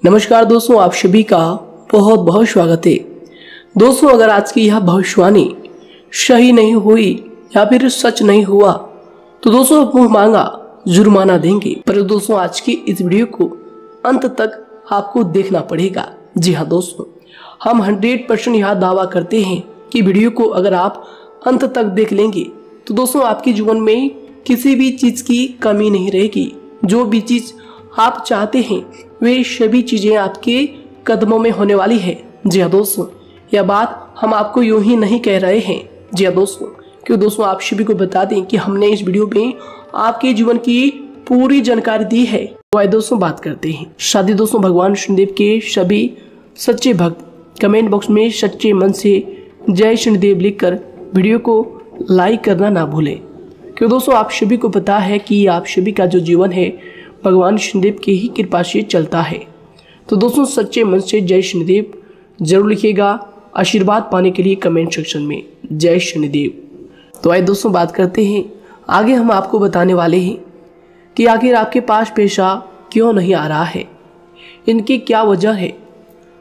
नमस्कार दोस्तों, आप सभी का बहुत बहुत स्वागत है। दोस्तों, अगर आज की यह भविष्यवाणी सही नहीं हुई या फिर सच नहीं हुआ तो दोस्तों मुंह मांगा जुर्माना देंगे। पर दोस्तों, आज की इस वीडियो को अंत तक आपको देखना पड़ेगा। जी हाँ दोस्तों, हम 100% यह दावा करते हैं कि वीडियो को अगर आप अंत तक देख लेंगे तो दोस्तों आपके जीवन में किसी भी चीज़ की कमी नहीं रहेगी। जो भी चीज़ आप चाहते हैं वे सभी चीज़ें आपके कदमों में होने वाली है। जी हाँ दोस्तों, यह बात हम आपको यूं ही नहीं कह रहे हैं। जी हाँ दोस्तों, क्यों दोस्तों आप सभी को बता दें कि हमने इस वीडियो में आपके जीवन की पूरी जानकारी दी है। तो आइए दोस्तों बात करते हैं। शादी दोस्तों, भगवान शनिदेव के सभी सच्चे भक्त कमेंट बॉक्स में सच्चे मन से जय शनिदेव लिखकर वीडियो को लाइक करना ना भूलें। क्यों दोस्तों आप सभी को पता है कि आप सभी का जो जीवन है भगवान शनिदेव की ही कृपा से चलता है। तो दोस्तों सच्चे मन से जय शनिदेव जरूर लिखिएगा आशीर्वाद पाने के लिए कमेंट सेक्शन में जय शनिदेव। तो आइए दोस्तों बात करते हैं। आगे हम आपको बताने वाले हैं कि आखिर आपके पास पैसा क्यों नहीं आ रहा है, इनकी क्या वजह है।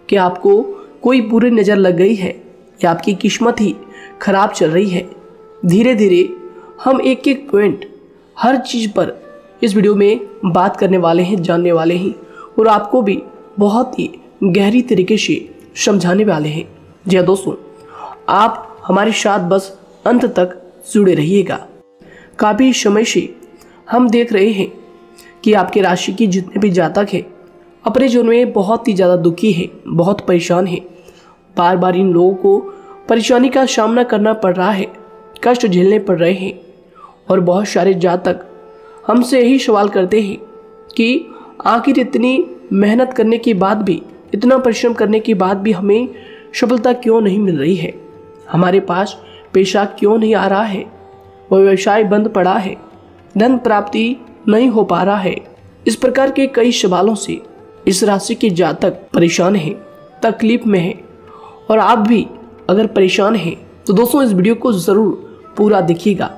कि आपको कोई बुरी नज़र लग गई है या आपकी किस्मत ही खराब चल रही है। धीरे धीरे हम एक एक पॉइंट हर चीज़ पर इस वीडियो में बात करने वाले हैं, जानने वाले हैं और आपको भी बहुत ही गहरी तरीके से समझाने वाले हैं। जी हाँ दोस्तों, आप हमारे साथ बस अंत तक जुड़े रहिएगा। काफ़ी समय से हम देख रहे हैं कि आपके राशि की जितने भी जातक हैं अपने जीवन में बहुत ही ज़्यादा दुखी है, बहुत परेशान है। बार बार इन लोगों को परेशानी का सामना करना पड़ रहा है, कष्ट झेलने पड़ रहे हैं। और बहुत सारे जातक हमसे यही सवाल करते हैं कि आखिर इतनी मेहनत करने के बाद भी, इतना परिश्रम करने के बाद भी हमें सफलता क्यों नहीं मिल रही है, हमारे पास पैसा क्यों नहीं आ रहा है, वह व्यवसाय बंद पड़ा है, धन प्राप्ति नहीं हो पा रहा है। इस प्रकार के कई सवालों से इस राशि के जातक परेशान हैं, तकलीफ में हैं। और आप भी अगर परेशान हैं तो दोस्तों इस वीडियो को ज़रूर पूरा देखिएगा।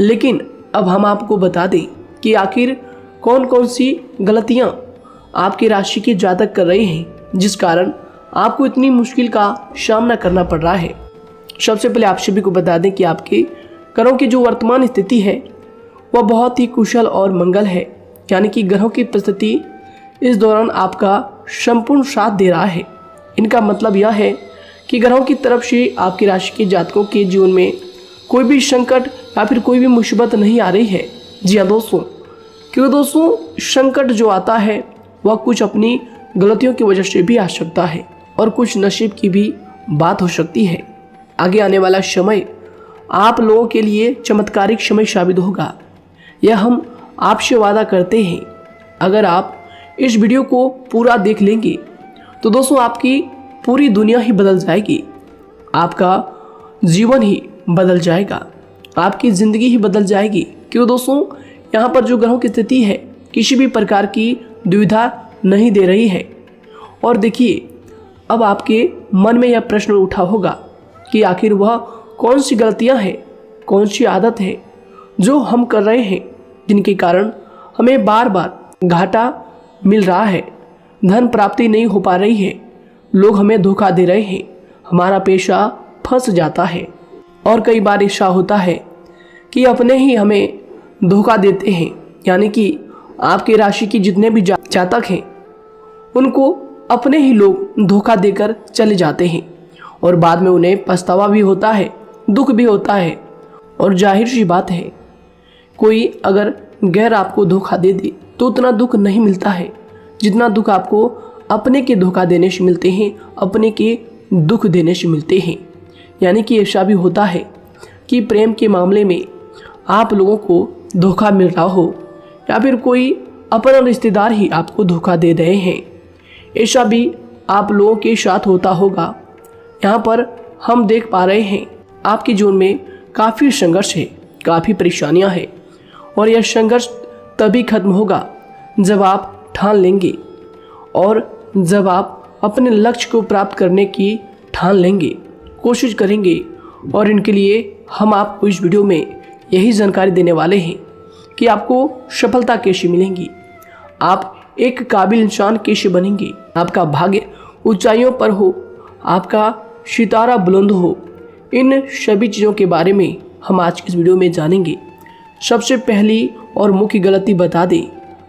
लेकिन अब हम आपको बता दें कि आखिर कौन कौन सी गलतियां आपकी राशि के जातक कर रहे हैं जिस कारण आपको इतनी मुश्किल का सामना करना पड़ रहा है। सबसे पहले आप सभी को बता दें कि आपके ग्रहों की जो वर्तमान स्थिति है वह बहुत ही कुशल और मंगल है। यानी कि ग्रहों की परिस्थिति इस दौरान आपका संपूर्ण साथ दे रहा है। इनका मतलब यह है कि ग्रहों की तरफ से आपकी राशि के जातकों के जीवन में कोई भी संकट या फिर कोई भी मुसीबत नहीं आ रही है। जी हाँ दोस्तों, क्योंकि दोस्तों संकट जो आता है वह कुछ अपनी गलतियों की वजह से भी आ सकता है और कुछ नसीब की भी बात हो सकती है। आगे आने वाला समय आप लोगों के लिए चमत्कारिक समय साबित होगा, यह हम आपसे वादा करते हैं। अगर आप इस वीडियो को पूरा देख लेंगे तो दोस्तों आपकी पूरी दुनिया ही बदल जाएगी, आपका जीवन ही बदल जाएगा, आपकी ज़िंदगी ही बदल जाएगी। क्यों दोस्तों यहाँ पर जो ग्रहों की स्थिति है किसी भी प्रकार की दुविधा नहीं दे रही है। और देखिए, अब आपके मन में यह प्रश्न उठा होगा कि आखिर वह कौन सी गलतियाँ हैं, कौन सी आदत है जो हम कर रहे हैं जिनके कारण हमें बार बार घाटा मिल रहा है, धन प्राप्ति नहीं हो पा रही है, लोग हमें धोखा दे रहे हैं, हमारा पैसा फंस जाता है। और कई बार ऐसा होता है कि अपने ही हमें धोखा देते हैं। यानी कि आपके राशि की जितने भी जातक हैं उनको अपने ही लोग धोखा देकर चले जाते हैं और बाद में उन्हें पछतावा भी होता है, दुख भी होता है। और जाहिर सी बात है, कोई अगर गैर आपको धोखा दे दे तो उतना दुख नहीं मिलता है जितना दुख आपको अपने के धोखा देने से मिलते हैं, अपने के दुख देने से मिलते हैं। यानी कि ऐसा भी होता है कि प्रेम के मामले में आप लोगों को धोखा मिल रहा हो या फिर कोई अपना रिश्तेदार ही आपको धोखा दे रहे हैं, ऐसा भी आप लोगों के साथ होता होगा। यहाँ पर हम देख पा रहे हैं आपके जीवन में काफ़ी संघर्ष है, काफ़ी परेशानियाँ हैं और यह संघर्ष तभी खत्म होगा जब आप ठान लेंगे और जब आप अपने लक्ष्य को प्राप्त करने की ठान लेंगे, कोशिश करेंगे। और इनके लिए हम आपको इस वीडियो में यही जानकारी देने वाले हैं कि आपको सफलता कैसे मिलेंगी। आप एक काबिल इंसान कैसे बनेंगे, आपका भाग्य ऊंचाइयों पर हो, आपका सितारा बुलंद हो, इन सभी चीज़ों के बारे में हम आज की इस वीडियो में जानेंगे। सबसे पहली और मुख्य गलती बता दें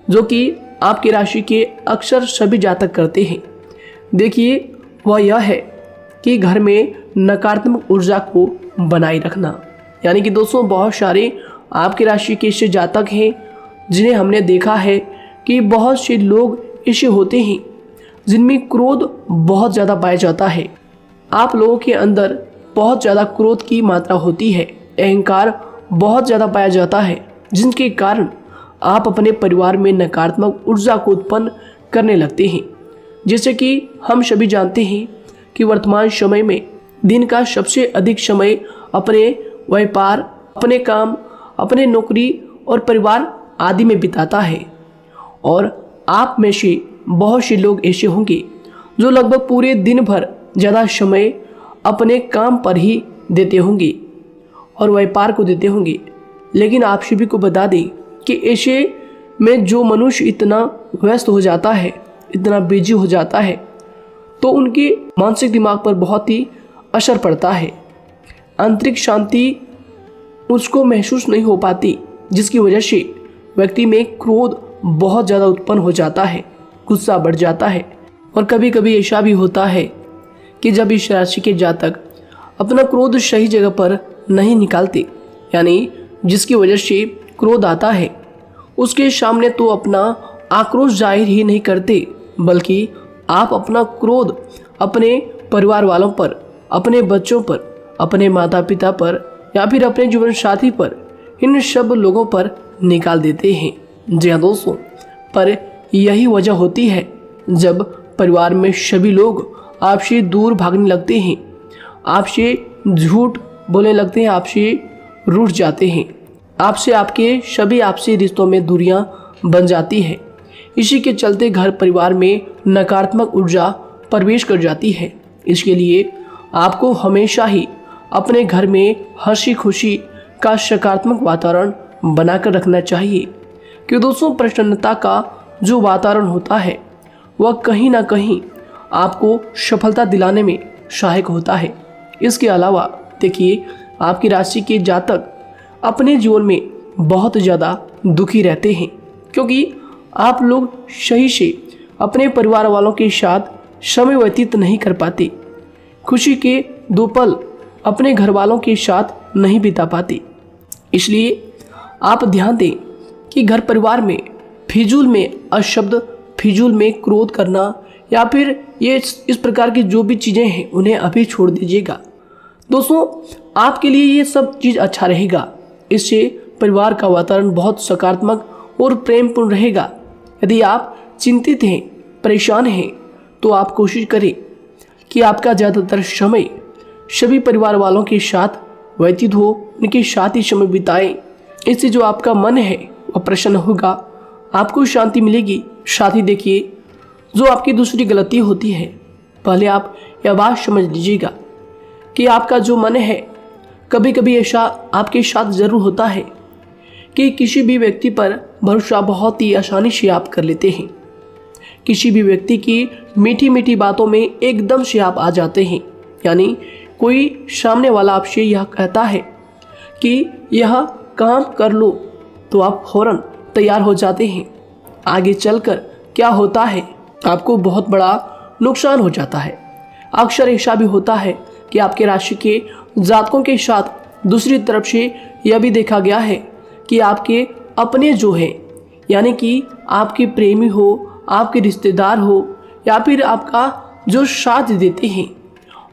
जो कि आपकी राशि के अक्सर सभी जातक करते हैं। देखिए, वह यह है कि घर में नकारात्मक ऊर्जा को बनाए रखना। यानी कि दोस्तों, बहुत सारे आपकी राशि के ऐसे जातक हैं जिन्हें हमने देखा है कि बहुत से लोग ऐसे होते हैं जिनमें क्रोध बहुत ज़्यादा पाया जाता है। आप लोगों के अंदर बहुत ज़्यादा क्रोध की मात्रा होती है, अहंकार बहुत ज़्यादा पाया जाता है, जिनके कारण आप अपने परिवार में नकारात्मक ऊर्जा को उत्पन्न करने लगते हैं। जैसे कि हम सभी जानते हैं कि वर्तमान समय में दिन का सबसे अधिक समय अपने व्यापार, अपने काम, अपने नौकरी और परिवार आदि में बिताता है। और आप में से बहुत से लोग ऐसे होंगे जो लगभग पूरे दिन भर ज़्यादा समय अपने काम पर ही देते होंगे और व्यापार को देते होंगे। लेकिन आप सभी को बता दें कि ऐसे में जो मनुष्य इतना व्यस्त हो जाता है, इतना बिजी हो जाता है, तो उनके मानसिक दिमाग पर बहुत ही असर पड़ता है। आंतरिक शांति उसको महसूस नहीं हो पाती, जिसकी वजह से व्यक्ति में क्रोध बहुत ज़्यादा उत्पन्न हो जाता है, गुस्सा बढ़ जाता है। और कभी कभी ऐसा भी होता है कि जब इस राशि के जातक अपना क्रोध सही जगह पर नहीं निकालते, यानी जिसकी वजह से क्रोध आता है, उसके सामने तो अपना आक्रोश जाहिर ही नहीं करते, बल्कि आप अपना क्रोध अपने परिवार वालों पर, अपने बच्चों पर, अपने माता पिता पर या फिर अपने जीवन साथी पर, इन सब लोगों पर निकाल देते हैं। जी हाँ दोस्तों, पर यही वजह होती है जब परिवार में सभी लोग आपसे दूर भागने लगते हैं, आपसे झूठ बोलने लगते हैं, आपसे रूठ जाते हैं, आपसे आपके सभी आपसी रिश्तों में दूरियां बन जाती है। इसी के चलते घर परिवार में नकारात्मक ऊर्जा प्रवेश कर जाती है। इसके लिए आपको हमेशा ही अपने घर में हंसी खुशी का सकारात्मक वातावरण बनाकर रखना चाहिए। कि दोस्तों, प्रसन्नता का जो वातावरण होता है वह कहीं ना कहीं आपको सफलता दिलाने में सहायक होता है। इसके अलावा देखिए, आपकी राशि के जातक अपने जीवन में बहुत ज़्यादा दुखी रहते हैं, क्योंकि आप लोग सही से अपने परिवार वालों के साथ समय व्यतीत नहीं कर पाते, खुशी के दो पल अपने घर वालों के साथ नहीं बिता पाते। इसलिए आप ध्यान दें कि घर परिवार में फिजूल में अशब्द, फिजूल में क्रोध करना या फिर ये इस प्रकार की जो भी चीज़ें हैं उन्हें अभी छोड़ दीजिएगा। दोस्तों, आपके लिए ये सब चीज़ अच्छा रहेगा। इससे परिवार का वातावरण बहुत सकारात्मक और प्रेमपूर्ण रहेगा। यदि आप चिंतित हैं, परेशान हैं, तो आप कोशिश करें कि आपका ज़्यादातर समय सभी परिवार वालों के साथ व्यतीत हो, उनके साथ ही समय बिताएं। इससे जो आपका मन है वह प्रसन्न होगा, आपको शांति मिलेगी। साथ ही देखिए, जो आपकी दूसरी गलती होती है, पहले आप यह बात समझ लीजिएगा कि आपका जो मन है, कभी कभी ऐसा आपके साथ ज़रूर होता है कि किसी भी व्यक्ति पर भरोसा बहुत ही आसानी से आप कर लेते हैं। किसी भी व्यक्ति की मीठी मीठी बातों में एकदम से आप आ जाते हैं। यानी कोई सामने वाला आपसे यह कहता है कि यह काम कर लो, तो आप फौरन तैयार हो जाते हैं। आगे चलकर क्या होता है, आपको बहुत बड़ा नुकसान हो जाता है। अक्सर ऐसा भी होता है कि आपके राशि के जातकों के साथ दूसरी तरफ से यह भी देखा गया है कि आपके अपने जो हैं, यानी कि आपके प्रेमी हो, आपके रिश्तेदार हो या फिर आपका जो साथ देते हैं,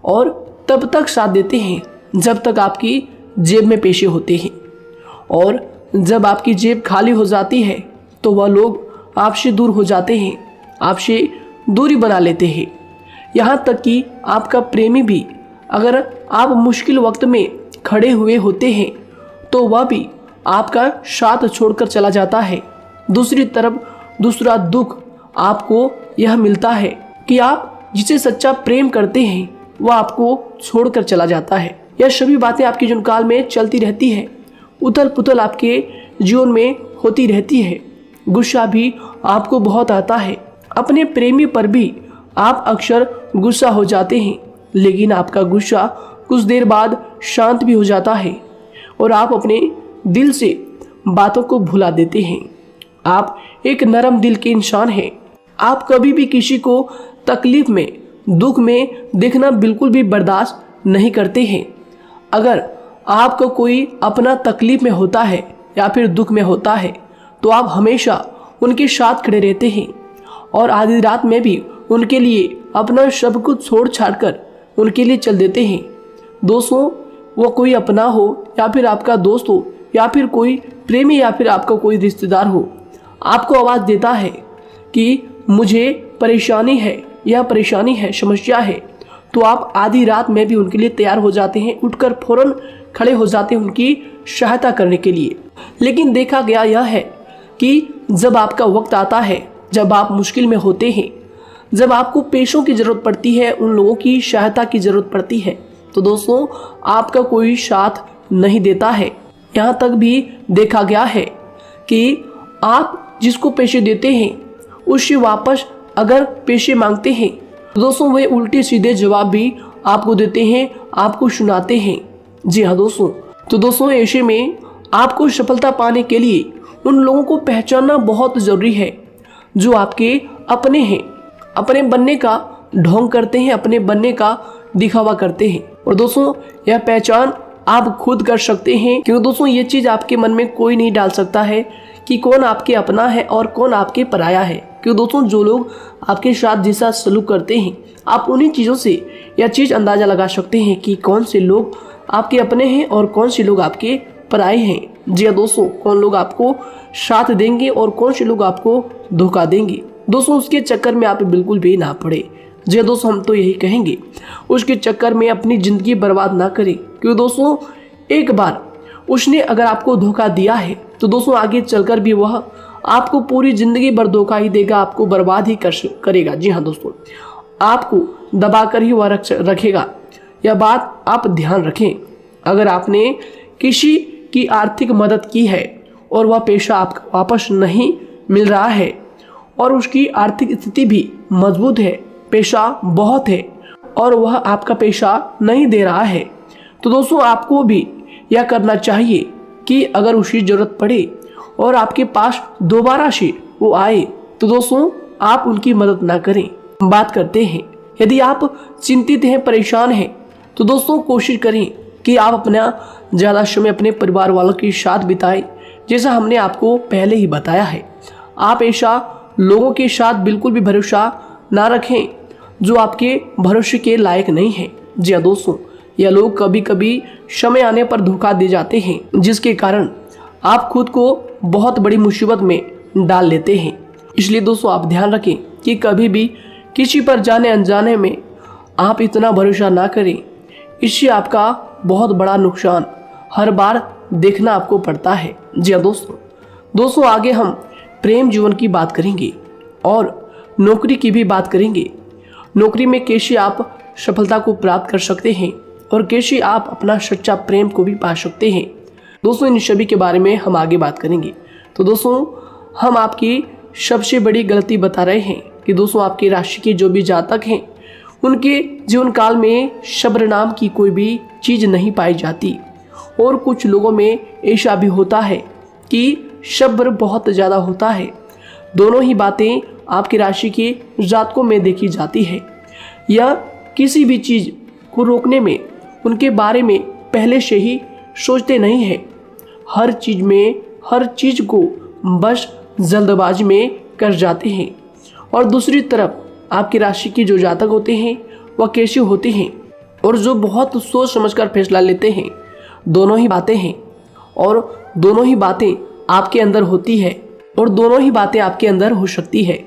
और तब तक साथ देते हैं जब तक आपकी जेब में पैसे होते हैं, और जब आपकी जेब खाली हो जाती है तो वह लोग आपसे दूर हो जाते हैं, आपसे दूरी बना लेते हैं। यहाँ तक कि आपका प्रेमी भी, अगर आप मुश्किल वक्त में खड़े हुए होते हैं तो वह भी आपका साथ छोड़कर चला जाता है। दूसरी तरफ दूसरा दुख आपको यह मिलता है कि आप जिसे सच्चा प्रेम करते हैं वह आपको छोड़कर चला जाता है। यह सभी बातें आपके जीवन काल में चलती रहती है। उथल पुथल आपके जीवन में होती रहती है। गुस्सा भी आपको बहुत आता है। अपने प्रेमी पर भी आप अक्सर गुस्सा हो जाते हैं, लेकिन आपका गुस्सा कुछ देर बाद शांत भी हो जाता है और आप अपने दिल से बातों को भुला देते हैं। आप एक नरम दिल के इंसान हैं। आप कभी भी किसी को तकलीफ में, दुख में देखना बिल्कुल भी बर्दाश्त नहीं करते हैं। अगर आपको कोई अपना तकलीफ में होता है या फिर दुख में होता है तो आप हमेशा उनके साथ खड़े रहते हैं और आधी रात में भी उनके लिए अपना सब कुछ छोड़ छाड़ कर उनके लिए चल देते हैं। दोस्तों, वो कोई अपना हो या फिर आपका दोस्त हो या फिर कोई प्रेमी या फिर आपका कोई रिश्तेदार हो, आपको आवाज़ देता है कि मुझे परेशानी है, यह परेशानी है, समस्या है, तो आप आधी रात में भी उनके लिए तैयार हो जाते हैं, उठकर फौरन खड़े हो जाते हैं उनकी सहायता करने के लिए। लेकिन देखा गया यह है कि जब आपका वक्त आता है, जब आप मुश्किल में होते हैं, जब आपको पैसों की ज़रूरत पड़ती है, उन लोगों की सहायता की ज़रूरत पड़ती है, तो दोस्तों आपका कोई साथ नहीं देता है। यहाँ तक भी देखा गया है कि आप जिसको पैसे देते हैं उससे वापस अगर पैसे मांगते हैं तो दोस्तों वे उल्टे सीधे जवाब भी आपको देते हैं, आपको सुनाते हैं। जी हाँ दोस्तों, तो दोस्तों ऐसे में आपको सफलता पाने के लिए उन लोगों को पहचानना बहुत ज़रूरी है जो आपके अपने हैं, अपने बनने का ढोंग करते हैं, अपने बनने का दिखावा करते हैं। और दोस्तों यह पहचान आप खुद कर सकते हैं, क्योंकि दोस्तों ये चीज़ आपके मन में कोई नहीं डाल सकता है कि कौन आपके अपना है और कौन आपके पराया है। क्योंकि दोस्तों जो लोग आपके साथ जैसा सलूक करते हैं, आप उन्हीं चीज़ों से यह चीज़ अंदाज़ा लगा सकते हैं कि कौन से लोग आपके अपने हैं और कौन से लोग आपके पराए हैं। जी हाँ दोस्तों, कौन लोग आपको साथ देंगे और कौन से लोग आपको धोखा देंगे। दोस्तों उसके चक्कर में आप बिल्कुल भी ना पड़े। जी दोस्तों, हम तो यही कहेंगे, उसके चक्कर में अपनी ज़िंदगी बर्बाद ना करें, क्योंकि दोस्तों एक बार उसने अगर आपको धोखा दिया है तो दोस्तों आगे चलकर भी वह आपको पूरी ज़िंदगी भर धोखा ही देगा, आपको बर्बाद ही करेगा। जी हाँ दोस्तों, आपको दबा कर ही वह रखेगा। यह बात आप ध्यान रखें। अगर आपने किसी की आर्थिक मदद की है और वह पैसा आपको वापस नहीं मिल रहा है और उसकी आर्थिक स्थिति भी मजबूत है, पैसा बहुत है और वह आपका पैसा नहीं दे रहा है, तो दोस्तों आपको भी यह करना चाहिए कि अगर उसकी ज़रूरत पड़े और आपके पास दोबारा से वो आए तो दोस्तों आप उनकी मदद ना करें। बात करते हैं, यदि आप चिंतित हैं, परेशान हैं, तो दोस्तों कोशिश करें कि आप अपना ज़्यादा समय अपने परिवार वालों के साथ बिताएं, जैसा हमने आपको पहले ही बताया है। आप ऐसा लोगों के साथ बिल्कुल भी भरोसा ना रखें जो आपके भरोसे के लायक नहीं है। जी हाँ दोस्तों, यह लोग कभी कभी समय आने पर धोखा दे जाते हैं, जिसके कारण आप खुद को बहुत बड़ी मुसीबत में डाल लेते हैं। इसलिए दोस्तों आप ध्यान रखें कि कभी भी किसी पर जाने अनजाने में आप इतना भरोसा ना करें, इससे आपका बहुत बड़ा नुकसान हर बार देखना आपको पड़ता है। जी हाँ दोस्तों आगे हम प्रेम जीवन की बात करेंगे और नौकरी की भी बात करेंगे। नौकरी में कैसे आप सफलता को प्राप्त कर सकते हैं और कैसे आप अपना सच्चा प्रेम को भी पा सकते हैं। दोस्तों इन सभी के बारे में हम आगे बात करेंगे। तो दोस्तों हम आपकी सबसे बड़ी गलती बता रहे हैं कि दोस्तों आपकी राशि के जो भी जातक हैं उनके जीवन काल में सब्र नाम की कोई भी चीज़ नहीं पाई जाती, और कुछ लोगों में ऐसा भी होता है कि सब्र बहुत ज़्यादा होता है। दोनों ही बातें आपकी राशि के जातकों में देखी जाती है। या किसी भी चीज़ को रोकने में उनके बारे में पहले से ही सोचते नहीं हैं, हर चीज़ को बस जल्दबाजी में कर जाते हैं। और दूसरी तरफ आपकी राशि के जो जातक होते हैं वह कैसे होते हैं और जो बहुत सोच समझकर फैसला लेते हैं। दोनों ही बातें हैं और दोनों ही बातें आपके अंदर होती है और दोनों ही बातें आपके अंदर हो सकती है,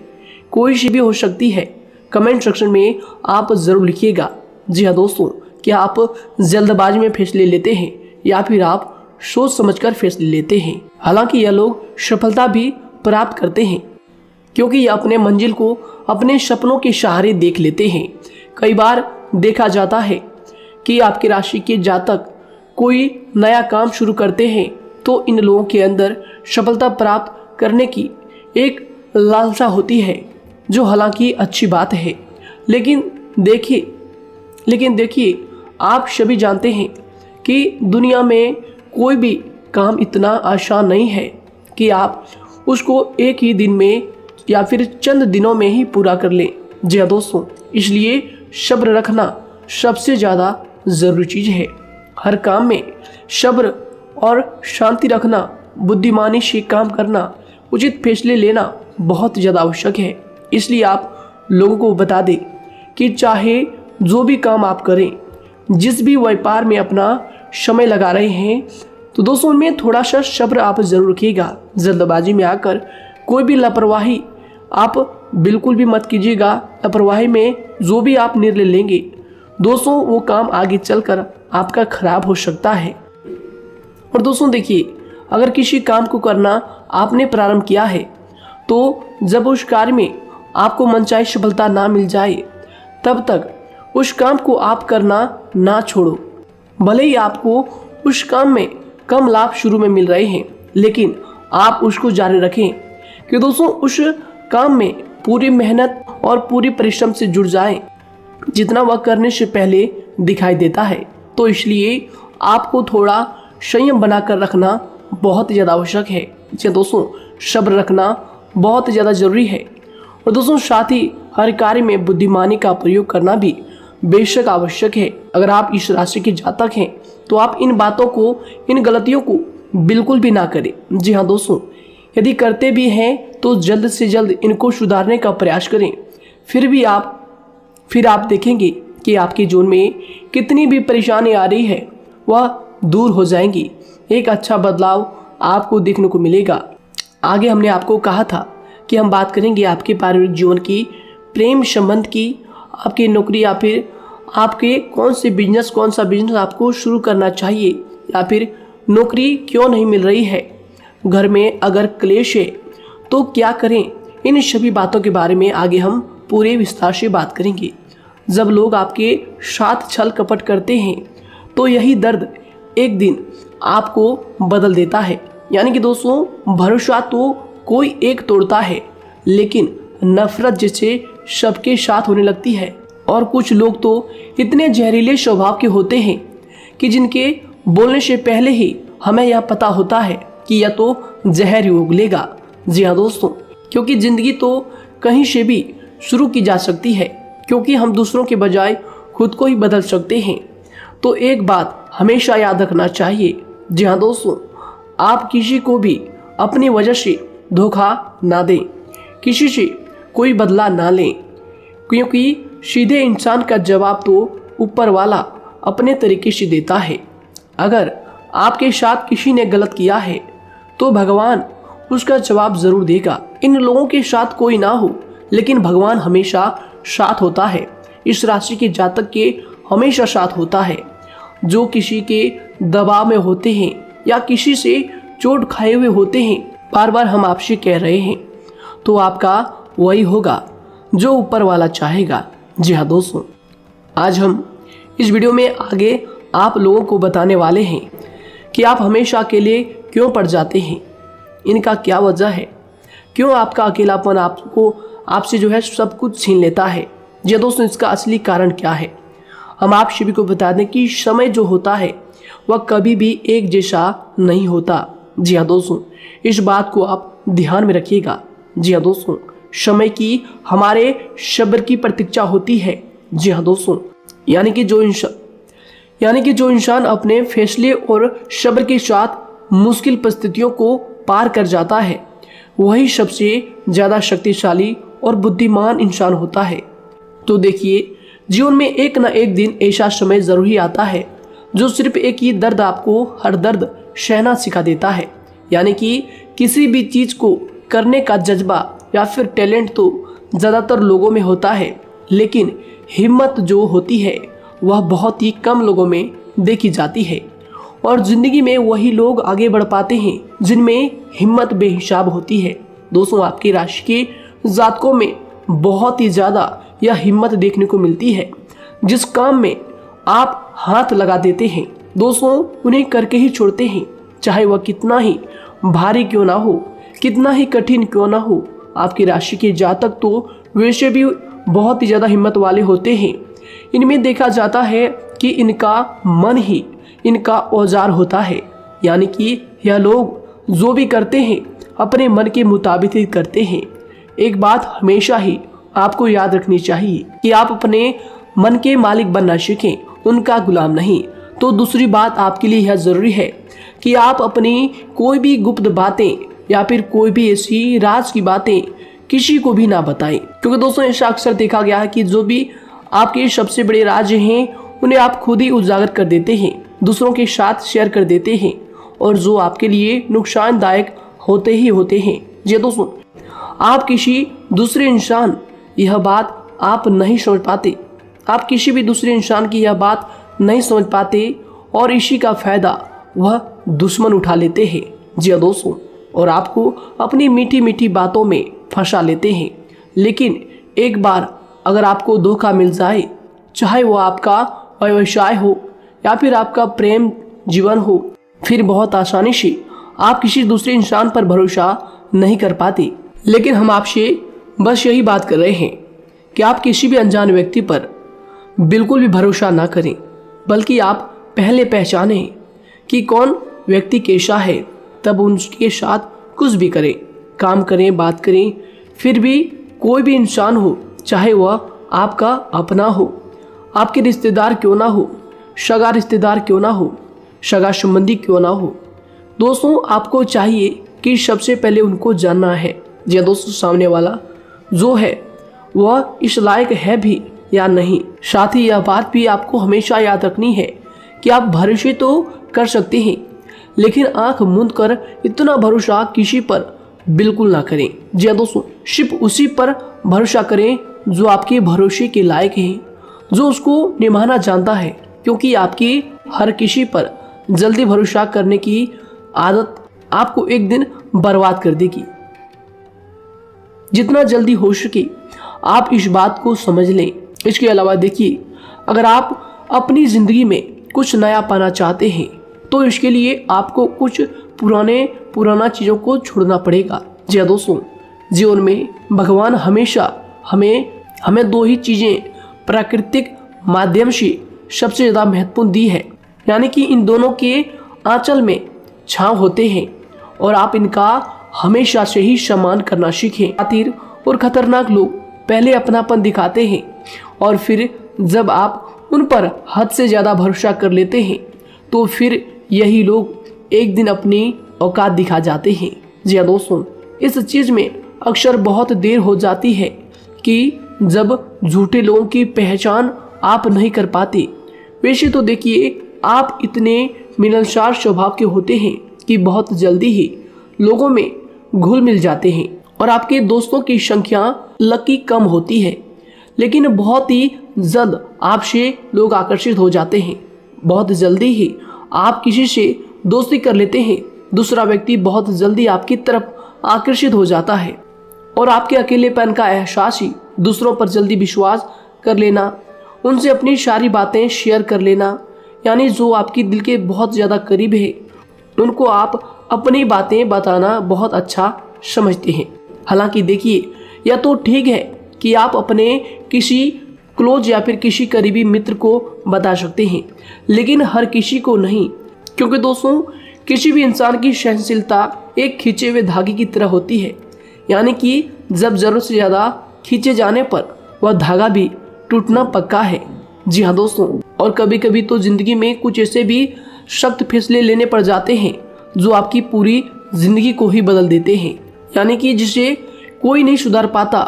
कोई सी भी हो सकती है। कमेंट सेक्शन में आप ज़रूर लिखिएगा। जी हाँ दोस्तों, क्या आप जल्दबाजी में फैसले लेते हैं या फिर आप सोच समझकर फैसले लेते हैं। हालांकि यह लोग सफलता भी प्राप्त करते हैं क्योंकि ये अपने मंजिल को अपने सपनों के सहारे देख लेते हैं। कई बार देखा जाता है कि आपकी राशि के जातक कोई नया काम शुरू करते हैं तो इन लोगों के अंदर सफलता प्राप्त करने की एक लालसा होती है, जो हालांकि अच्छी बात है। लेकिन देखिए आप सभी जानते हैं कि दुनिया में कोई भी काम इतना आसान नहीं है कि आप उसको एक ही दिन में या फिर चंद दिनों में ही पूरा कर लें। जी हाँ दोस्तों, इसलिए सब्र रखना सबसे ज़्यादा ज़रूरी चीज़ है। हर काम में सब्र और शांति रखना, बुद्धिमानी से काम करना, उचित फैसले लेना बहुत ज़्यादा आवश्यक है। इसलिए आप लोगों को बता दें कि चाहे जो भी काम आप करें, जिस भी व्यापार में अपना समय लगा रहे हैं, तो दोस्तों उनमें थोड़ा सा सब्र आप जरूर रखिएगा। जल्दबाजी में आकर कोई भी लापरवाही आप बिल्कुल भी मत कीजिएगा। लापरवाही में जो भी आप निर्णय लेंगे दोस्तों, वो काम आगे चलकर आपका खराब हो सकता है। और दोस्तों देखिए, अगर किसी काम को करना आपने प्रारंभ किया है, तो जब उस कार्य में आपको मनचाही सफलता ना मिल जाए, तब तक उस काम को आप करना ना छोड़ो। भले ही आपको उस काम में कम लाभ शुरू में मिल रहे हैं, लेकिन आप उसको जारी रखें कि दोस्तों उस काम में पूरी मेहनत और पूरी परिश्रम से जुड़ जाएं, जितना वह करने से पहले दिखाई देता है। तो इसलिए आपको थोड़ा संयम बनाकर रखना बहुत ज़्यादा आवश्यक है। जी दोस्तों, सब्र रखना बहुत ज़्यादा ज़रूरी है। और दोस्तों साथ ही हर कार्य में बुद्धिमानी का प्रयोग करना भी बेशक आवश्यक है। अगर आप इस राशि के जातक हैं, तो आप इन बातों को, इन गलतियों को बिल्कुल भी ना करें। जी हाँ दोस्तों, यदि करते भी हैं तो जल्द से जल्द इनको सुधारने का प्रयास करें। फिर आप देखेंगे कि आपके जीवन में कितनी भी परेशानी आ रही है, वह दूर हो जाएंगी। एक अच्छा बदलाव आपको देखने को मिलेगा। आगे हमने आपको कहा था कि हम बात करेंगे आपके पारिवारिक जीवन की, प्रेम संबंध की, आपकी नौकरी या फिर आपके कौन सा बिजनेस आपको शुरू करना चाहिए, या फिर नौकरी क्यों नहीं मिल रही है, घर में अगर क्लेश है तो क्या करें। इन सभी बातों के बारे में आगे हम पूरे विस्तार से बात करेंगे। जब लोग आपके साथ छल कपट करते हैं, तो यही दर्द एक दिन आपको बदल देता है। यानी कि दोस्तों, भरोसा तो कोई एक तोड़ता है, लेकिन नफरत जैसे सबके साथ होने लगती है। और कुछ लोग तो इतने जहरीले स्वभाव के होते हैं कि जिनके बोलने से पहले ही हमें यह पता होता है कि यह तो जहर ही उगलेगा। जी हाँ दोस्तों, क्योंकि ज़िंदगी तो कहीं से भी शुरू की जा सकती है, क्योंकि हम दूसरों के बजाय खुद को ही बदल सकते हैं। तो एक बात हमेशा याद रखना चाहिए। जी हाँ दोस्तों, आप किसी को भी अपनी वजह से धोखा ना दें, किसी से कोई बदला ना लें, क्योंकि सीधे इंसान का जवाब तो ऊपर वाला अपने तरीके से देता है। अगर आपके साथ किसी ने गलत किया है, तो भगवान उसका जवाब जरूर देगा। इन लोगों के साथ कोई ना हो, लेकिन भगवान हमेशा साथ होता है। इस राशि के जातक के हमेशा साथ होता है। जो किसी के दबाव में होते हैं या किसी से चोट खाए हुए होते हैं, बार बार हम आपसे कह रहे हैं, तो आपका वही होगा जो ऊपर वाला चाहेगा। जी हाँ दोस्तों, आज हम इस वीडियो में आगे आप लोगों को बताने वाले हैं कि आप हमेशा अकेले क्यों पड़ जाते हैं, इनका क्या वजह है, क्यों आपका अकेलापन आपसे जो है सब कुछ छीन लेता है। जी दोस्तों, इसका असली कारण क्या है, हम आप सभी को बता दें कि समय जो होता है वह कभी भी एक जैसा नहीं होता। जी हाँ दोस्तों, इस बात को आप ध्यान में रखिएगा। जी हाँ दोस्तों, समय की हमारे सब्र की प्रतीक्षा होती है। जी हाँ दोस्तों, यानी कि जो इंसान अपने फैसले और सब्र के साथ मुश्किल परिस्थितियों को पार कर जाता है, वही सबसे ज़्यादा शक्तिशाली और बुद्धिमान इंसान होता है। तो देखिए, जीवन में एक न एक दिन ऐसा समय ज़रूर ही आता है जो सिर्फ एक ही दर्द आपको हर दर्द सहना सिखा देता है। यानी कि किसी भी चीज़ को करने का जज्बा या फिर टैलेंट तो ज़्यादातर लोगों में होता है, लेकिन हिम्मत जो होती है वह बहुत ही कम लोगों में देखी जाती है। और ज़िंदगी में वही लोग आगे बढ़ पाते हैं जिनमें हिम्मत बेहिसाब होती है। दोस्तों, आपकी राशि के जातकों में बहुत ही ज़्यादा यह हिम्मत देखने को मिलती है। जिस काम में आप हाथ लगा देते हैं दोस्तों, उन्हें करके ही छोड़ते हैं, चाहे वह कितना ही भारी क्यों ना हो, कितना ही कठिन क्यों ना हो। आपकी राशि के जातक तो वैसे भी बहुत ही ज़्यादा हिम्मत वाले होते हैं। इनमें देखा जाता है कि इनका मन ही इनका औजार होता है, यानी कि यह लोग जो भी करते हैं अपने मन के मुताबिक ही करते हैं। एक बात हमेशा ही आपको याद रखनी चाहिए कि आप अपने मन के मालिक बनना सीखें, उनका गुलाम नहीं। तो दूसरी बात आपके लिए यह ज़रूरी है कि आप अपनी कोई भी गुप्त बातें या फिर कोई भी ऐसी राज की बातें किसी को भी ना बताएं, क्योंकि दोस्तों ऐसा अक्सर देखा गया है कि जो भी आपके सबसे बड़े राज हैं उन्हें आप खुद ही उजागर कर देते हैं, दूसरों के साथ शेयर कर देते हैं, और जो आपके लिए नुकसानदायक होते ही होते हैं। जी दोस्तों, आप किसी दूसरे इंसान यह बात आप नहीं समझ पाते, आप किसी भी दूसरे इंसान की यह बात नहीं समझ पाते, और इसी का फायदा वह दुश्मन उठा लेते हैं। जी दोस्तों, और आपको अपनी मीठी मीठी बातों में फंसा लेते हैं। लेकिन एक बार अगर आपको धोखा मिल जाए, चाहे वो आपका व्यवसाय हो या फिर आपका प्रेम जीवन हो, फिर बहुत आसानी से आप किसी दूसरे इंसान पर भरोसा नहीं कर पाते। लेकिन हम आपसे बस यही बात कर रहे हैं कि आप किसी भी अनजान व्यक्ति पर बिल्कुल भी भरोसा ना करें, बल्कि आप पहले पहचानें कि कौन व्यक्ति कैसा है, तब उनके साथ कुछ भी करें, काम करें, बात करें। फिर भी कोई भी इंसान हो, चाहे वह आपका अपना हो, आपके रिश्तेदार क्यों ना हो, सगा रिश्तेदार क्यों ना हो, सगा संबंधी क्यों ना हो, दोस्तों आपको चाहिए कि सबसे पहले उनको जानना है या दोस्तों सामने वाला जो है वह इस लायक है भी या नहीं। साथ ही यह बात भी आपको हमेशा याद रखनी है कि आप भरोसे तो कर सकते हैं, लेकिन आंख मूंद कर इतना भरोसा किसी पर बिल्कुल ना करें। जी दोस्तों, सिर्फ उसी पर भरोसा करें जो आपके भरोसे के लायक है, जो उसको निभाना जानता है, क्योंकि आपकी हर किसी पर जल्दी भरोसा करने की आदत आपको एक दिन बर्बाद कर देगी। जितना जल्दी हो सके आप इस बात को समझ लें। इसके अलावा देखिए, अगर आप अपनी ज़िंदगी में कुछ नया पाना चाहते हैं तो इसके लिए आपको कुछ पुराना चीज़ों को छोड़ना पड़ेगा। जी हाँ दोस्तों, जीवन में भगवान हमेशा हमें दो ही चीज़ें प्राकृतिक माध्यम से सबसे ज़्यादा महत्वपूर्ण दी है, यानी कि इन दोनों के आंचल में छांव होते हैं, और आप इनका हमेशा से ही सम्मान करना सीखें। शातिर और खतरनाक लोग पहले अपनापन दिखाते हैं, और फिर जब आप उन पर हद से ज़्यादा भरोसा कर लेते हैं तो फिर यही लोग एक दिन अपनी औकात दिखा जाते हैं। जी हाँ दोस्तों, इस चीज़ में अक्सर बहुत देर हो जाती है कि जब झूठे लोगों की पहचान आप नहीं कर पाते। वैसे तो देखिए, आप इतने मिलनसार स्वभाव के होते हैं कि बहुत जल्दी ही लोगों में घुल मिल जाते हैं, और आपके दोस्तों की संख्या लकी कम होती है, लेकिन बहुत ही जल्द आपसे लोग आकर्षित हो जाते हैं। बहुत जल्दी ही आप किसी से दोस्ती कर लेते हैं, दूसरा व्यक्ति बहुत जल्दी आपकी तरफ आकर्षित हो जाता है, और आपके अकेलेपन का एहसास ही दूसरों पर जल्दी विश्वास कर लेना, उनसे अपनी सारी बातें शेयर कर लेना, यानी जो आपकी दिल के बहुत ज़्यादा करीब है उनको आप अपनी बातें बताना बहुत अच्छा समझते हैं। हालांकि देखिए, यह तो ठीक है कि आप अपने किसी क्लोज या फिर किसी करीबी मित्र को बता सकते हैं, लेकिन हर किसी को नहीं, क्योंकि दोस्तों किसी भी इंसान की सहनशीलता एक खींचे हुए धागे की तरह होती है, यानी कि जब ज़रूरत से ज़्यादा खींचे जाने पर वह धागा भी टूटना पक्का है। जी हाँ दोस्तों, और कभी कभी तो ज़िंदगी में कुछ ऐसे भी सख्त फैसले लेने पड़ जाते हैं जो आपकी पूरी ज़िंदगी को ही बदल देते हैं, यानी कि जिसे कोई नहीं सुधार पाता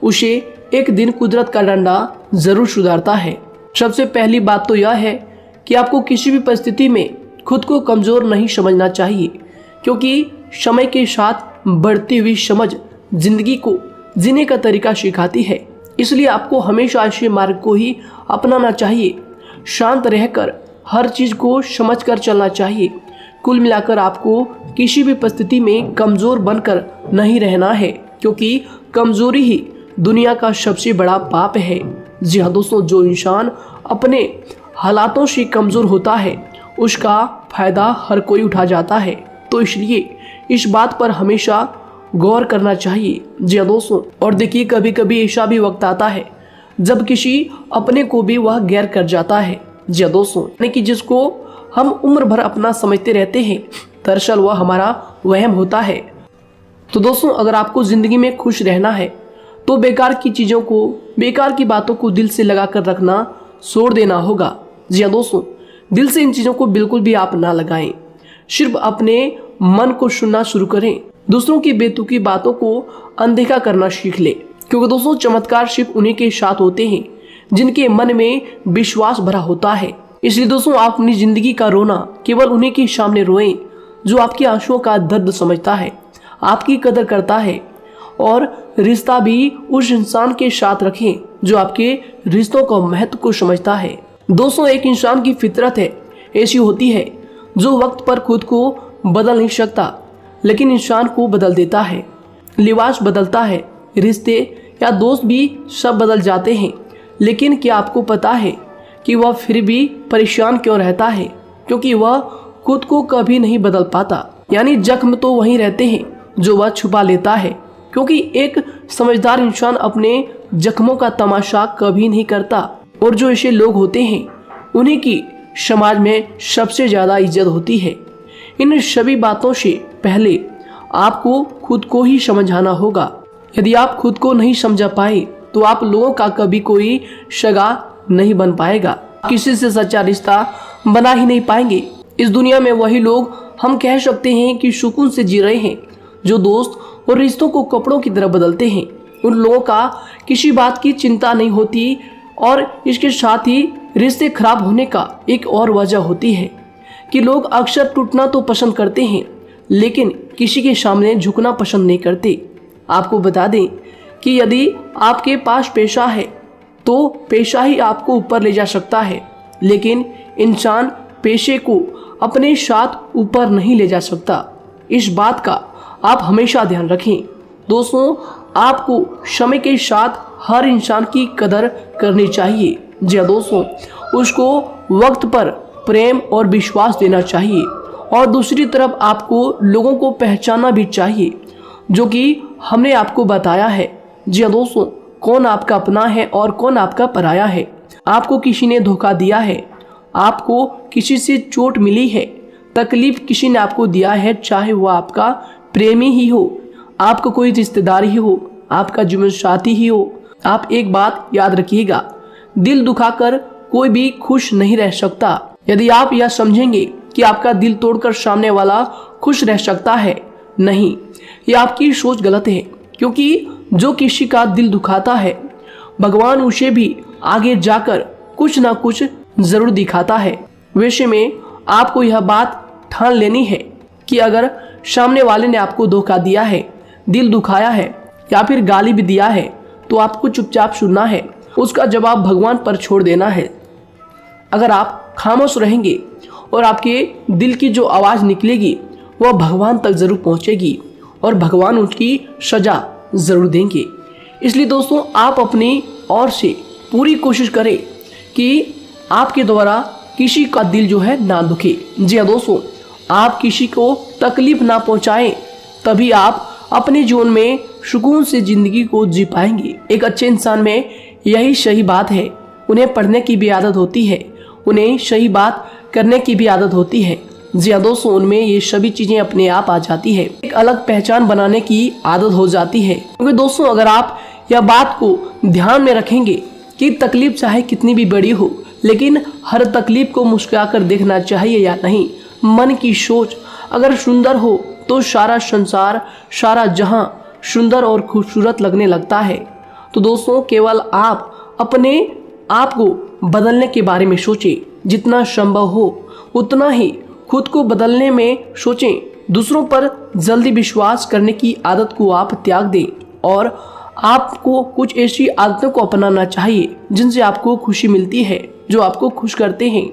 उसे एक दिन कुदरत का डंडा ज़रूर सुधारता है। सबसे पहली बात तो यह है कि आपको किसी भी परिस्थिति में खुद को कमज़ोर नहीं समझना चाहिए, क्योंकि समय के साथ बढ़ती हुई समझ जिंदगी को जीने का तरीका सिखाती है। इसलिए आपको हमेशा ऐसे मार्ग को ही अपनाना चाहिए, शांत रहकर हर चीज़ को समझकर चलना चाहिए। कुल मिलाकर आपको किसी भी परिस्थिति में कमज़ोर बनकर नहीं रहना है, क्योंकि कमज़ोरी ही दुनिया का सबसे बड़ा पाप है। जी हाँ दोस्तों, जो इंसान अपने हालातों से कमज़ोर होता है उसका फ़ायदा हर कोई उठा जाता है। तो इसलिए इस बात पर हमेशा गौर करना चाहिए। जी हाँ दोस्तों, और देखिए कभी कभी ऐसा भी वक्त आता है जब किसी अपने को भी वह गैर कर जाता है। जी हाँ दोस्तों, यानी कि जिसको हम उम्र भर अपना समझते रहते हैं, दरअसल वह हमारा वहम होता है। तो दोस्तों, अगर आपको जिंदगी में खुश रहना है तो बेकार की चीज़ों को, बेकार की बातों को दिल से लगा कर रखना छोड़ देना होगा। जी हाँ दोस्तों, दिल से इन चीज़ों को बिल्कुल भी आप ना लगाएं। सिर्फ अपने मन को सुनना शुरू करें। दूसरों की बेतुकी बातों को अनदेखा करना सीख ले, क्योंकि दोस्तों चमत्कार सिर्फ उन्हीं के साथ होते हैं जिनके मन में विश्वास भरा होता है। इसलिए दोस्तों, आप अपनी जिंदगी का रोना केवल उन्हीं के सामने रोएं जो आपके आंसुओं का दर्द समझता है, आपकी कदर करता है, और रिश्ता भी उस इंसान के साथ रखें जो आपके रिश्तों का महत्व को समझता है। दोस्तों, एक इंसान की फितरत है, ऐसी होती है जो वक्त पर खुद को बदल नहीं सकता, लेकिन इंसान को बदल देता है। लिबास बदलता है, रिश्ते या दोस्त भी सब बदल जाते हैं, लेकिन क्या आपको पता है कि वह फिर भी परेशान क्यों रहता है? क्योंकि वह खुद को कभी नहीं बदल पाता। यानी जख्म तो वहीं रहते हैं जो वह छुपा लेता है, क्योंकि एक समझदार इंसान अपने जख्मों का तमाशा कभी नहीं करता, और जो ऐसे लोग होते हैं उन्हीं की समाज में सबसे ज्यादा इज्जत होती है। इन सभी बातों से पहले आपको खुद को ही समझाना होगा। यदि आप खुद को नहीं समझा पाए तो आप लोगों का कभी कोई सगा नहीं बन पाएगा, किसी से सच्चा रिश्ता बना ही नहीं पाएंगे। इस दुनिया में वही लोग हम कह सकते हैं कि सुकून से जी रहे हैं जो दोस्त और रिश्तों को कपड़ों की तरह बदलते हैं। उन लोगों का किसी बात की चिंता नहीं होती, और इसके साथ ही रिश्ते खराब होने का एक और वजह होती है कि लोग अक्सर टूटना तो पसंद करते हैं, लेकिन किसी के सामने झुकना पसंद नहीं करते। आपको बता दें कि यदि आपके पास पैसा है तो पैसा ही आपको ऊपर ले जा सकता है, लेकिन इंसान पैसे को अपने साथ ऊपर नहीं ले जा सकता। इस बात का आप हमेशा ध्यान रखें। दोस्तों, आपको समय के साथ हर इंसान की कदर करनी चाहिए। जी हाँ दोस्तों, उसको वक्त पर प्रेम और विश्वास देना चाहिए, और दूसरी तरफ आपको लोगों को पहचानना भी चाहिए जो कि हमने आपको बताया है। जी हाँ दोस्तों, कौन आपका अपना है और कौन आपका पराया है। आपको किसी ने धोखा दिया है, आपको किसी से चोट मिली है, तकलीफ किसी ने आपको दिया है, चाहे वो आपका प्रेमी ही हो, आपका कोई रिश्तेदार ही हो, आपका जीवन साथी ही हो। आप एक बात याद रखिएगा, दिल दुखाकर कोई भी खुश नहीं रह सकता। यदि आप यह समझेंगे कि आपका दिल तोड़कर सामने वाला खुश रह सकता है, नहीं, यह आपकी सोच गलत है, क्योंकि जो किसी का दिल दुखाता है भगवान उसे भी आगे जाकर कुछ ना कुछ जरूर दिखाता है। वैसे में आपको यह बात ठान लेनी है कि अगर सामने वाले ने आपको धोखा दिया है, दिल दुखाया है या फिर गाली भी दिया है, तो आपको चुपचाप सुनना है, उसका जवाब भगवान पर छोड़ देना है। अगर आप खामोश रहेंगे और आपके दिल की जो आवाज़ निकलेगी वह भगवान तक जरूर पहुंचेगी, और भगवान उसकी सजा ज़रूर देंगे। इसलिए दोस्तों, आप अपनी ओर से पूरी कोशिश करें कि आपके द्वारा किसी का दिल जो है ना दुखे। जी हाँ दोस्तों, आप किसी को तकलीफ ना पहुंचाएं, तभी आप अपने जीवन में सुकून से ज़िंदगी को जी पाएंगे। एक अच्छे इंसान में यही सही बात है। उन्हें पढ़ने की भी आदत होती है, उन्हें सही बात करने की भी आदत होती है। जी हाँ दोस्तों, उनमें ये सभी चीज़ें अपने आप आ जाती है। एक अलग पहचान बनाने की आदत हो जाती है। क्योंकि दोस्तों, अगर आप यह बात को ध्यान में रखेंगे कि तकलीफ चाहे कितनी भी बड़ी हो, लेकिन हर तकलीफ को मुस्कुराकर देखना चाहिए या नहीं। मन की सोच अगर सुंदर हो तो सारा संसार, सारा जहां सुंदर और खूबसूरत लगने लगता है। तो दोस्तों, केवल आप अपने आप को बदलने के बारे में सोचें, जितना संभव हो उतना ही खुद को बदलने में सोचें। दूसरों पर जल्दी विश्वास करने की आदत को आप त्याग दें, और आपको कुछ ऐसी आदतों को अपनाना चाहिए जिनसे आपको खुशी मिलती है, जो आपको खुश करते हैं,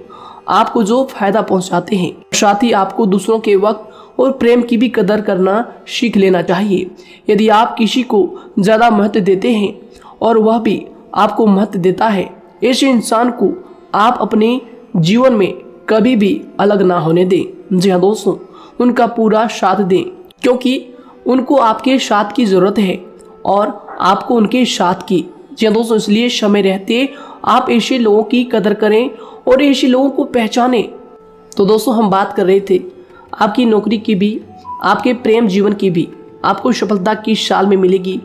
आपको जो फायदा पहुंचाते हैं। साथ ही आपको दूसरों के वक्त और प्रेम की भी कदर करना सीख लेना चाहिए। यदि आप किसी को ज़्यादा महत्व देते हैं और वह भी आपको महत्व देता है, ऐसे इंसान को आप अपने जीवन में कभी भी अलग ना होने दें। जी हाँ दोस्तों, उनका पूरा साथ दें, क्योंकि उनको आपके साथ की ज़रूरत है और आपको उनके साथ की। जी हाँ दोस्तों, इसलिए समय रहते आप ऐसे लोगों की कदर करें और ऐसे लोगों को पहचानें। तो दोस्तों हम बात कर रहे थे आपकी नौकरी की भी, आपके प्रेम जीवन की भी। आपको सफलता किस साल में मिलेगी,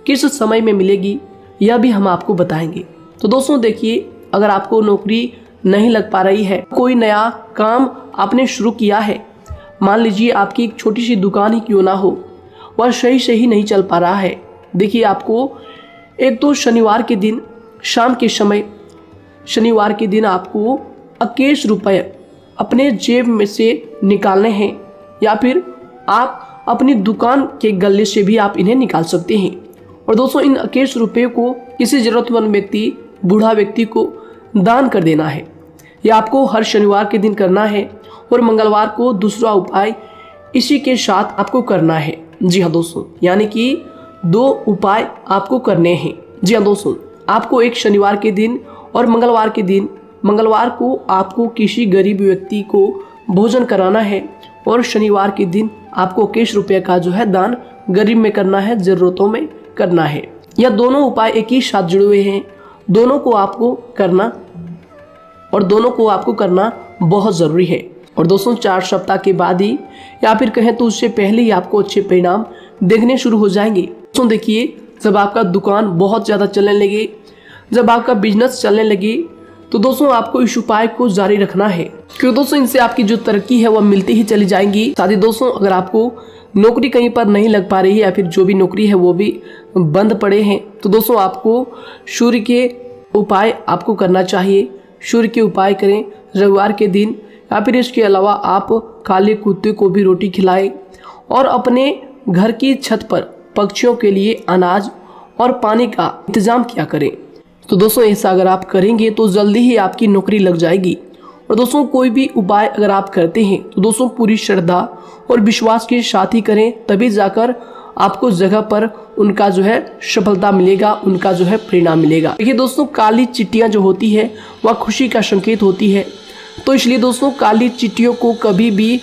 किस समय में मिलेगी, यह भी हम आपको बताएंगे। तो दोस्तों देखिए, अगर आपको नौकरी नहीं लग पा रही है, कोई नया काम आपने शुरू किया है, मान लीजिए आपकी एक छोटी सी दुकान ही क्यों ना हो, वह सही से ही नहीं चल पा रहा है। देखिए आपको एक तो शनिवार के दिन शाम के समय, शनिवार के दिन आपको 21 रुपये अपने जेब में से निकालने हैं, या फिर आप अपनी दुकान के गले से भी आप इन्हें निकाल सकते हैं। और दोस्तों इन 21 रुपये को किसी ज़रूरतमंद व्यक्ति, बूढ़ा व्यक्ति को दान कर देना है। यह आपको हर शनिवार के दिन करना है और मंगलवार को दूसरा उपाय इसी के साथ आपको करना है। जी हाँ दोस्तों, यानी कि 2 उपाय आपको करने हैं। जी हाँ दोस्तों, आपको एक शनिवार के दिन और मंगलवार के दिन, मंगलवार को आपको किसी गरीब व्यक्ति को भोजन कराना है और शनिवार के दिन आपको 21 रुपये का जो है दान गरीब में करना है, ज़रूरतों में करना है। यह दोनों उपाय एक ही साथ जुड़े हुए हैं, दोनों को आपको करना और दोनों को आपको करना बहुत ज़रूरी है। और दोस्तों 4 सप्ताह के बाद ही, या फिर कहें तो उससे पहले ही आपको अच्छे परिणाम देखने शुरू हो जाएंगे। दोस्तों देखिए, जब आपका दुकान बहुत ज़्यादा चलने लगे, जब आपका बिजनेस चलने लगे, तो दोस्तों आपको इस उपाय को जारी रखना है, क्योंकि दोस्तों इनसे आपकी जो तरक्की है वह मिलती ही चली जाएंगी। साथ ही दोस्तों अगर आपको नौकरी कहीं पर नहीं लग पा रही है, या फिर जो भी नौकरी है वो भी बंद पड़े हैं, तो दोस्तों आपको सूर्य के उपाय आपको करना चाहिए। सूर्य के उपाय करें रविवार के दिन, या फिर इसके अलावा आप काले कुत्ते को भी रोटी खिलाएं और अपने घर की छत पर पक्षियों के लिए अनाज और पानी का इंतजाम किया करें। तो दोस्तों ऐसा अगर आप करेंगे तो जल्दी ही आपकी नौकरी लग जाएगी। और दोस्तों कोई भी उपाय अगर आप करते हैं तो दोस्तों पूरी श्रद्धा और विश्वास के साथ ही करें, तभी जाकर आपको जगह पर उनका जो है सफलता मिलेगा, उनका जो है परिणाम मिलेगा। देखिए दोस्तों, काली चिट्टियां जो होती है वह खुशी का संकेत होती है, तो इसलिए दोस्तों काली चिट्टियों को कभी भी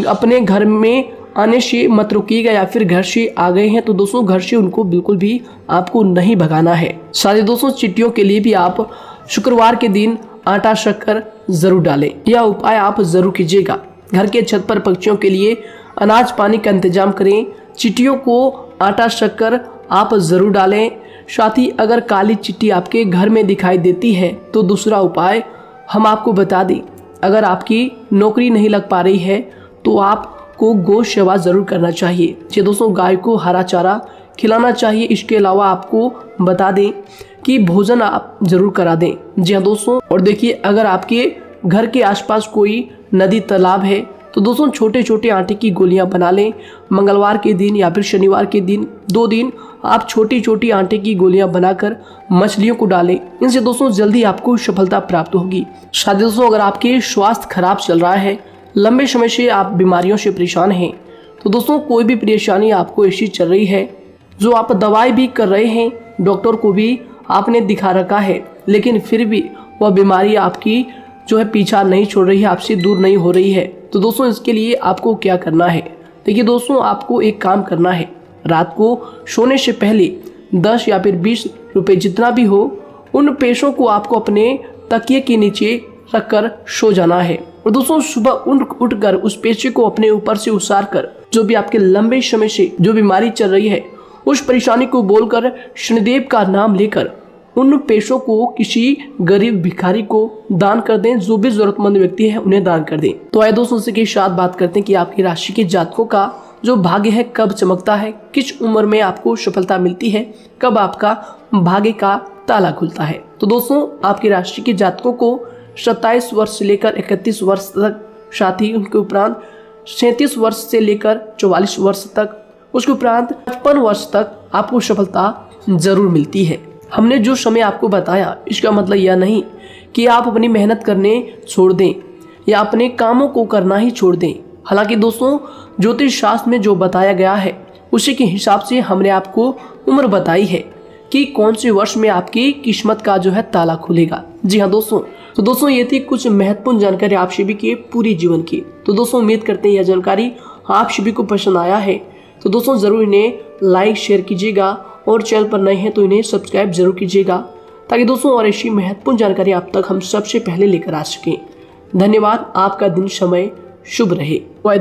अपने घर में आने से मत रोकिएगा, या फिर घर से आ गए हैं तो दोस्तों घर से उनको बिल्कुल भी आपको नहीं भगाना है। साथ ही दोस्तों चिट्टियों के लिए भी आप शुक्रवार के दिन आटा शक्कर जरूर डालें, यह उपाय आप जरूर कीजिएगा। घर के छत पर पक्षियों के लिए अनाज पानी का इंतजाम करें, चिट्टियों को आटा शक्कर आप जरूर डालें। साथ ही अगर काली चिट्टी आपके घर में दिखाई देती है तो दूसरा उपाय हम आपको बता दें, अगर आपकी नौकरी नहीं लग पा रही है तो आपको गौ सेवा जरूर करना चाहिए। जी दोस्तों, गाय को हरा चारा खिलाना चाहिए। इसके अलावा आपको बता दें कि भोजन आप जरूर करा दें। जी हाँ दोस्तों, और देखिए अगर आपके घर के आसपास कोई नदी तालाब है तो दोस्तों छोटे छोटे आटे की गोलियां बना लें। मंगलवार के दिन या फिर शनिवार के दिन 2 दिन आप छोटी छोटी आटे की गोलियां बनाकर मछलियों को डालें। इनसे दोस्तों जल्दी आपको सफलता प्राप्त होगी। साथ ही दोस्तों अगर आपके स्वास्थ्य खराब चल रहा है, लंबे समय से आप बीमारियों से परेशान हैं, तो दोस्तों कोई भी परेशानी आपको ऐसी चल रही है जो आप दवाई भी कर रहे हैं, डॉक्टर को भी आपने दिखा रखा है, लेकिन फिर भी वह बीमारी आपकी जो है पीछा नहीं छोड़ रही है, आपसे दूर नहीं हो रही है, तो दोस्तों इसके लिए आपको क्या करना है। देखिए दोस्तों, आपको एक काम करना है, रात को सोने से पहले 10 या फिर 20 रुपए जितना भी हो, उन पैसों को आपको अपने तकिए के नीचे रखकर सो जाना है। और दोस्तों सुबह उठकर उस पैसे को अपने ऊपर से उतार कर, जो भी आपके लंबे समय से जो बीमारी चल रही है उस परेशानी को बोलकर शनिदेव का नाम लेकर उन पैसों को किसी गरीब भिखारी को दान कर दें। जो भी जरूरतमंद व्यक्ति है उन्हें दान कर दें। तो आइए दोस्तों उसी के साथ बात करते हैं कि आपकी राशि के जातकों का जो भाग्य है कब चमकता है, किस उम्र में आपको सफलता मिलती है, कब आपका भाग्य का ताला खुलता है। तो दोस्तों आपकी राशि के जातकों को 27 वर्ष से लेकर 31 वर्ष तक, साथ ही उनके उपरांत 37 वर्ष से लेकर 44 वर्ष तक, उसके उपरांत 55 वर्ष तक आपको सफलता जरूर मिलती है। हमने जो समय आपको बताया इसका मतलब यह नहीं कि आप अपनी मेहनत करने छोड़ दें या अपने कामों को करना ही छोड़ दें। हालांकि दोस्तों ज्योतिष शास्त्र में जो बताया गया है उसी के हिसाब से हमने आपको उम्र बताई है कि कौन से वर्ष में आपकी किस्मत का जो है ताला खुलेगा। जी हाँ दोस्तों, तो दोस्तों ये थी कुछ महत्वपूर्ण जानकारी आप सभी के पूरी जीवन की। तो दोस्तों उम्मीद करते हैं यह जानकारी आप सभी को पसंद आया है। तो दोस्तों ज़रूर इन्हें लाइक शेयर कीजिएगा और चैनल पर नए हैं तो इन्हें सब्सक्राइब जरूर कीजिएगा, ताकि दोस्तों और ऐसी महत्वपूर्ण जानकारी आप तक हम सबसे पहले लेकर आ सकें। धन्यवाद। आपका दिन समय शुभ रहे।